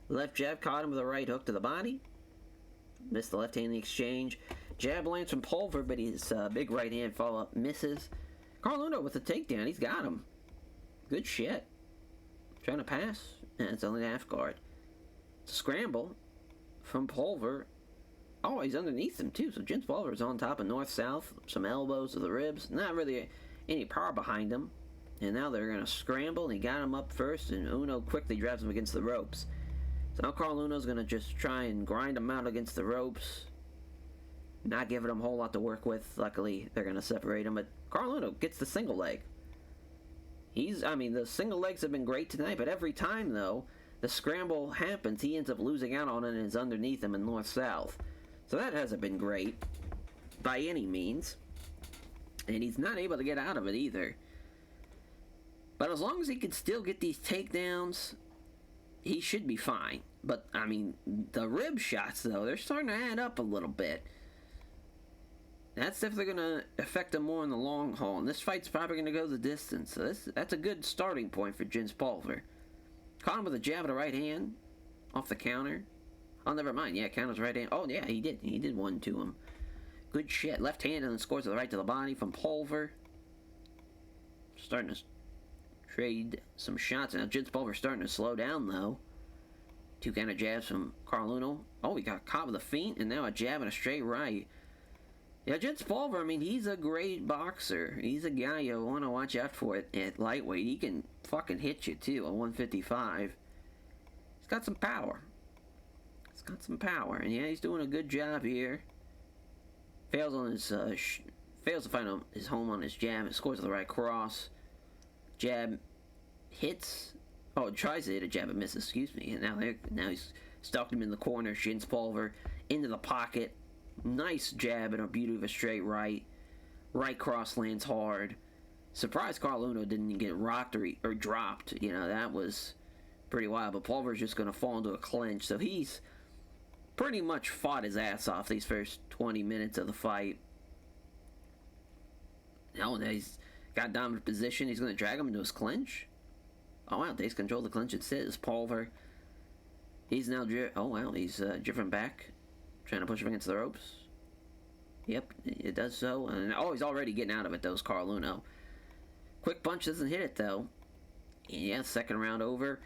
Left jab caught him with a right hook to the body. Missed the left hand in the exchange. Jab lands from Pulver, but his big right hand follow-up misses. Carl Uno with the takedown, he's got him. Good shit. Trying to pass, and it's only half guard. It's a scramble from Pulver. Oh, he's underneath him too, so Jens Pulver's on top of north-south. Some elbows to the ribs. Not really any power behind him. And now they're going to scramble, and he got him up first, and Uno quickly drives him against the ropes. So now Carl Uno's going to just try and grind him out against the ropes. Not giving him a whole lot to work with. Luckily, they're going to separate him, but Carl Uno gets the single leg. The single legs have been great tonight, but every time, though, the scramble happens, he ends up losing out on it and is underneath him in north-south. So that hasn't been great by any means. And he's not able to get out of it either. But as long as he can still get these takedowns, he should be fine. But, the rib shots, though, they're starting to add up a little bit. That's definitely going to affect him more in the long haul. And this fight's probably going to go the distance. So that's a good starting point for Jens Pulver. Caught him with a jab of the right hand off the counter. Oh, never mind. Yeah, counter's right hand. Oh, yeah, he did. He did one to him. Good shit. Left hand and then scores with the right to the body from Pulver. Starting to trade some shots. Now, Jens Pulver's starting to slow down, though. 2 counter jabs from Carl Uno. Oh, he got caught with a feint, and now a jab and a straight right. Yeah, Jens Pulver, he's a great boxer. He's a guy you want to watch out for at lightweight. He can fucking hit you, too, at 155. He's got some power. And yeah, he's doing a good job here. Fails on his, fails to find his home on his jab. It scores with the right cross. Jab hits. Oh, tries to hit a jab and misses. Excuse me. And now he's stalked him in the corner. Jens Pulver into the pocket. Nice jab and a beauty of a straight right. Right cross lands hard. Surprised Carl Uno didn't get rocked or dropped. That was pretty wild. But Pulver's just going to fall into a clinch. So he's pretty much fought his ass off these first 20 minutes of the fight. Now he's got dominant position. He's going to drag him into his clinch. Oh, wow. Takes control of the clinch. It says Pulver. He's now he's driven back. Trying to push him against the ropes. Yep, it does so. And he's already getting out of it, though, is Carl Uno. Quick punch doesn't hit it, though. Yeah, second round over.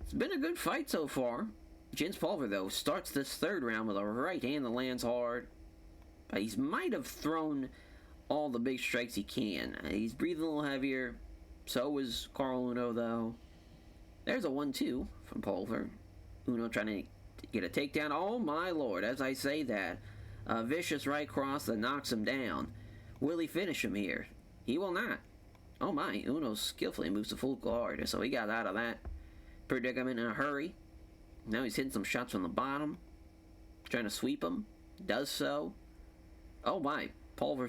It's been a good fight so far. Jens Pulver, though, starts this third round with a right hand that lands hard. But he might have thrown all the big strikes he can. He's breathing a little heavier. So is Carl Uno, though. There's a 1-2 from Pulver. Uno trying to get a takedown. Oh, my Lord. As I say that, a vicious right cross that knocks him down. Will he finish him here? He will not. Oh, my. Uno skillfully moves to full guard. So he got out of that predicament in a hurry. Now he's hitting some shots from the bottom. Trying to sweep him. Does so. Oh, my. Pulver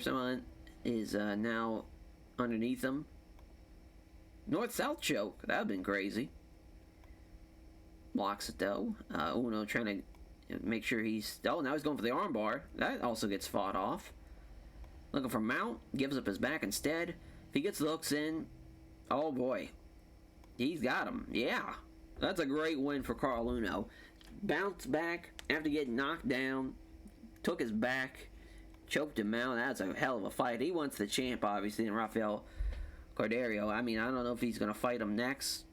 is now underneath him. North-south choke. That would have been crazy. Blocks it, though. Uno trying to make sure he's... Oh, now he's going for the armbar. That also gets fought off. Looking for mount. Gives up his back instead. If he gets the hooks in... Oh, boy. He's got him. Yeah. That's a great win for Carl Uno. Bounced back after getting knocked down. Took his back. Choked him out. That's a hell of a fight. He wants the champ, obviously, in Rafael Cordeiro. I don't know if he's going to fight him next.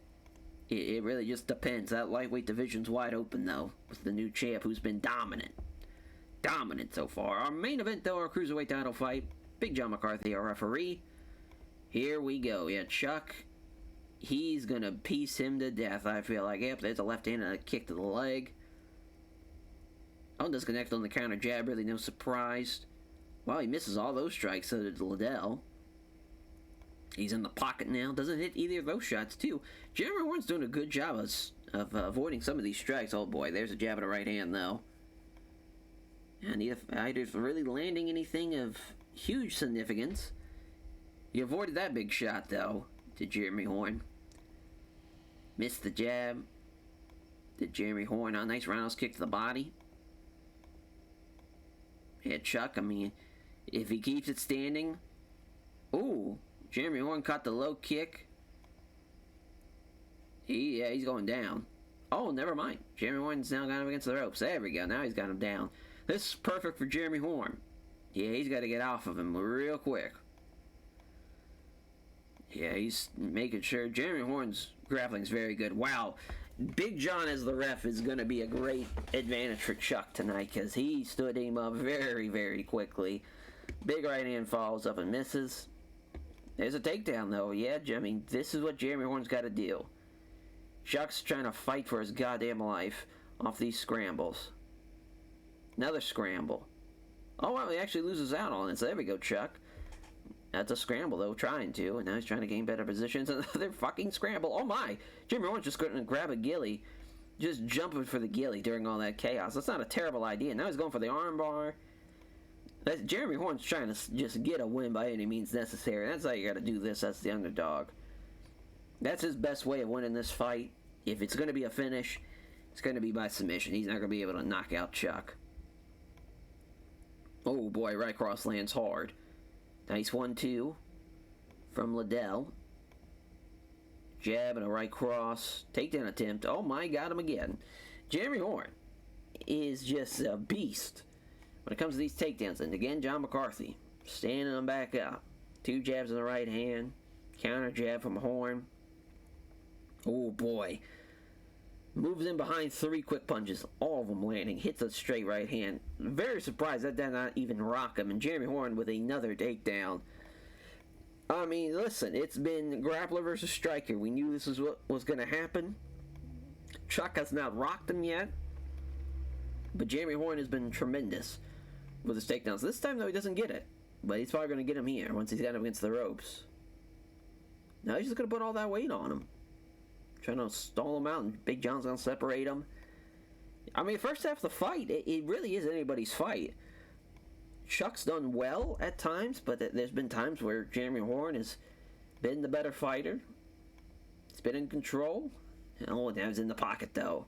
It really just depends. That lightweight division's wide open, though, with the new champ who's been dominant. Dominant so far. Our main event, though, our cruiserweight title fight. Big John McCarthy, our referee. Here we go. Yeah, Chuck, he's going to piece him to death, I feel like. Yep, there's a left hand and a kick to the leg. Oh, disconnect on the counter jab. Really no surprise. Well, he misses all those strikes, so did Liddell. He's in the pocket now. Doesn't hit either of those shots, too. Jeremy Horn's doing a good job of avoiding some of these strikes. Oh, boy. There's a jab of the right hand, though. And neither fighter's really landing anything of huge significance. He avoided that big shot, though, to Jeremy Horn. Missed the jab. Did Jeremy Horn. A nice roundhouse kick to the body. Yeah, Chuck, I mean, if he keeps it standing. Ooh, Jeremy Horn caught the low kick. He's going down. Oh, never mind. Jeremy Horn's now got him against the ropes. There we go. Now he's got him down. This is perfect for Jeremy Horn. Yeah, he's got to get off of him real quick. Yeah, he's making sure. Jeremy Horn's grappling's very good. Wow. Big John as the ref is going to be a great advantage for Chuck tonight because he stood him up very, very quickly. Big right hand falls up and misses. There's a takedown, though. Yeah, I mean, this is what Jeremy Horn's got to do. Chuck's trying to fight for his goddamn life off these scrambles. Another scramble. Oh, well, he actually loses out on it. So there we go, Chuck. That's a scramble, though, trying to. And now he's trying to gain better positions. Another fucking scramble. Oh, my. Jeremy Horn's just going to grab a ghillie. Just jumping for the ghillie during all that chaos. That's not a terrible idea. Now he's going for the armbar. Jeremy Horn's trying to just get a win by any means necessary. That's how you got to do this as the underdog. That's his best way of winning this fight. If it's going to be a finish, it's going to be by submission. He's not going to be able to knock out Chuck. Oh, boy. Right cross lands hard. Nice 1-2 from Liddell. Jab and a right cross. Takedown attempt. Oh my, got him again. Jeremy Horn is just a beast when it comes to these takedowns. And again, John McCarthy standing him back up. 2 jabs in the right hand. Counter jab from Horn. Oh boy. Moves in behind 3 quick punches. All of them landing. Hits a straight right hand. Very surprised that did not even rock him. And Jeremy Horn with another takedown. I mean, listen, it's been grappler versus striker. We knew this is what was going to happen. Chuck has not rocked him yet. But Jeremy Horn has been tremendous with his takedowns. This time, though, he doesn't get it. But he's probably going to get him here once he's got him against the ropes. Now he's just going to put all that weight on him. Trying to stall him out, and Big John's going to separate him. I mean, first half of the fight, it really is anybody's fight. Chuck's done well at times, but there's been times where Jeremy Horn has been the better fighter. He's been in control. Oh, now he's in the pocket, though.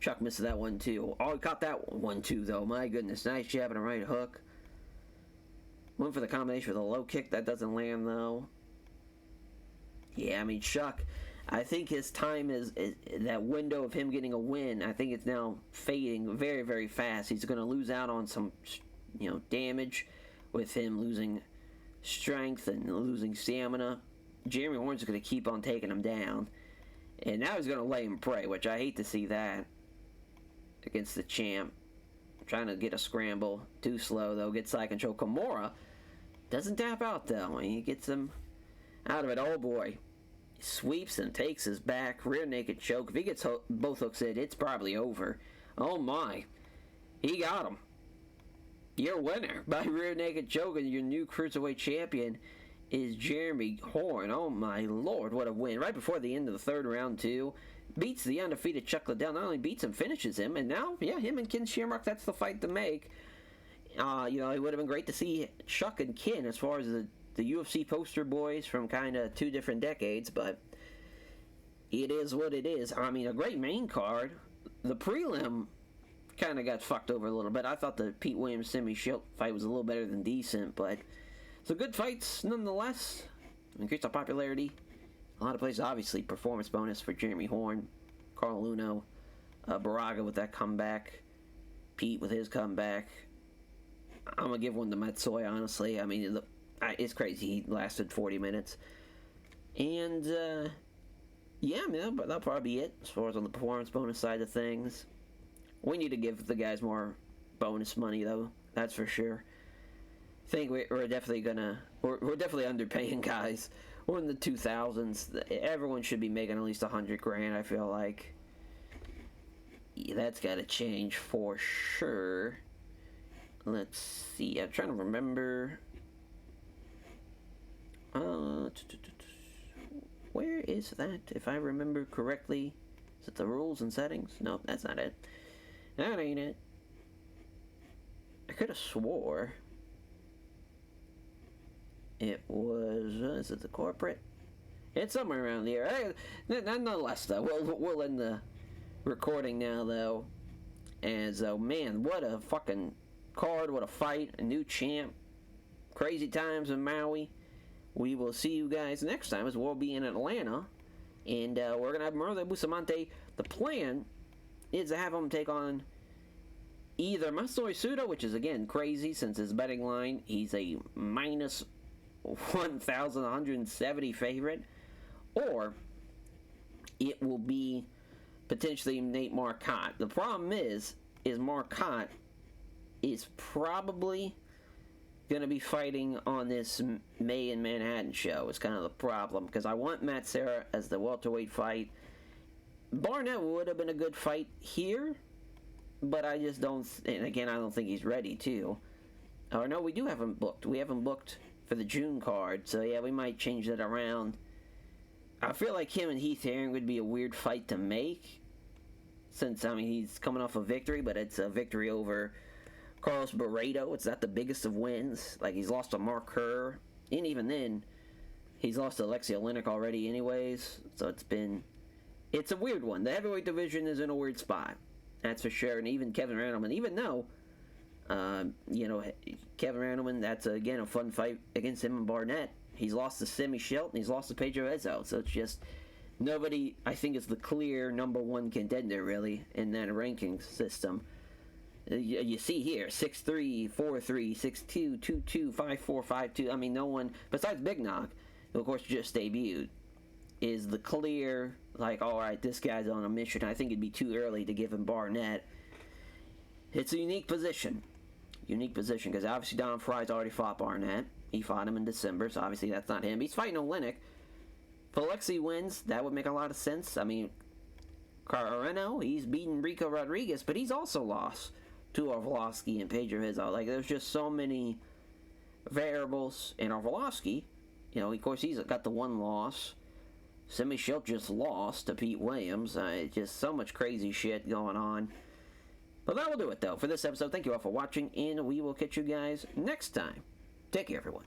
Chuck misses that one, too. Oh, he caught that one, too, though. My goodness. Nice jab and a right hook. Went for the combination with a low kick. That doesn't land, though. Yeah, I mean, Chuck, I think his time is that window of him getting a win, I think it's now fading very, very fast. He's going to lose out on some, damage with him losing strength and losing stamina. Jeremy Horn's going to keep on taking him down. And now he's going to lay him prey, which I hate to see that against the champ. Trying to get a scramble. Too slow, though. Gets side control. Kimura doesn't tap out, though. He gets him out of it. Oh, boy. Sweeps and takes his back. Rear naked choke. If he gets both hooks in, it's probably over. Oh, my. He got him. Your winner by rear naked choke, and your new Cruiserweight champion is Jeremy Horn. Oh, my Lord. What a win. Right before the end of the third round, too. Beats the undefeated Chuck Liddell. Not only beats him, finishes him. And now, him and Ken Shamrock, that's the fight to make. It would have been great to see Chuck and Ken as far as the UFC poster boys from kind of 2 different decades. But it is what it is. I mean, a great main card. The prelim kind of got fucked over a little bit. I thought the Pete Williams Semi Schilt fight was a little better than decent. But so good fights nonetheless. Increased the popularity. A lot of places, obviously, performance bonus for Jeremy Horn, Carl Luno, Baraga with that comeback, Pete with his comeback. I'm going to give one to Matsoy, honestly. I mean, it's crazy. He lasted 40 minutes. And, that'll probably be it as far as on the performance bonus side of things. We need to give the guys more bonus money, though. That's for sure. I think we're definitely we're definitely underpaying guys. We're in the 2000s. Everyone should be making at least $100,000, I feel like. Yeah, that's got to change for sure. Let's see. I'm trying to remember. Where is that? If I remember correctly. Is it the rules and settings? No, that's not it. That ain't it. I could have swore it was, is it the corporate? It's somewhere around here. Nonetheless, though, we'll end the recording now, though. And so, man, what a fucking card, what a fight, a new champ. Crazy times in Maui. We will see you guys next time as we'll be in Atlanta. And we're going to have Mauro Bustamante. The plan is to have him take on either Masatori Sudo, which is, again, crazy since his betting line. He's a minus 1,170 favorite. Or it will be potentially Nate Marcotte. The problem is Marcotte is probably going to be fighting on this May in Manhattan show. It's kind of the problem, because I want Matt Serra as the welterweight fight. Barnett would have been a good fight here, but I just don't, and again, I don't think he's ready to. Or no, we do have him booked. We have him booked for the June card, so yeah, we might change that around. I feel like him and Heath Herring would be a weird fight to make, since, I mean, he's coming off a victory, but it's a victory over Carlos Barreto. It's not the biggest of wins. Like, he's lost to Mark Kerr, and even then, he's lost to Alexei Oleinik already anyways, so it's a weird one. The heavyweight division is in a weird spot, that's for sure, and even Kevin Randleman, even though, Kevin Randleman, that's, again, a fun fight against him and Barnett. He's lost to Semi Shelton, he's lost to Pedro Ezzo, so it's just, nobody, I think, is the clear number one contender, really, in that ranking system. You see here, 6'3", 4'3", 6'2", 2'2", 5'4", 5'2". I mean, no one, besides Big Nog, who, of course, just debuted, is the clear, like, all right, this guy's on a mission. I think it'd be too early to give him Barnett. It's a unique position, because obviously Don Fry's already fought Barnett. He fought him in December, so obviously that's not him. He's fighting Oleinik. If Alexei wins, that would make a lot of sense. I mean, Carreno, he's beaten Rico Rodriguez, but he's also lost to Arlovsky and Pedro Rizzo. Like, there's just so many variables. And Arlovsky, of course, he's got the one loss. Semi Schilt just lost to Pete Williams. Just so much crazy shit going on. But that will do it, though, for this episode. Thank you all for watching, and we will catch you guys next time. Take care, everyone.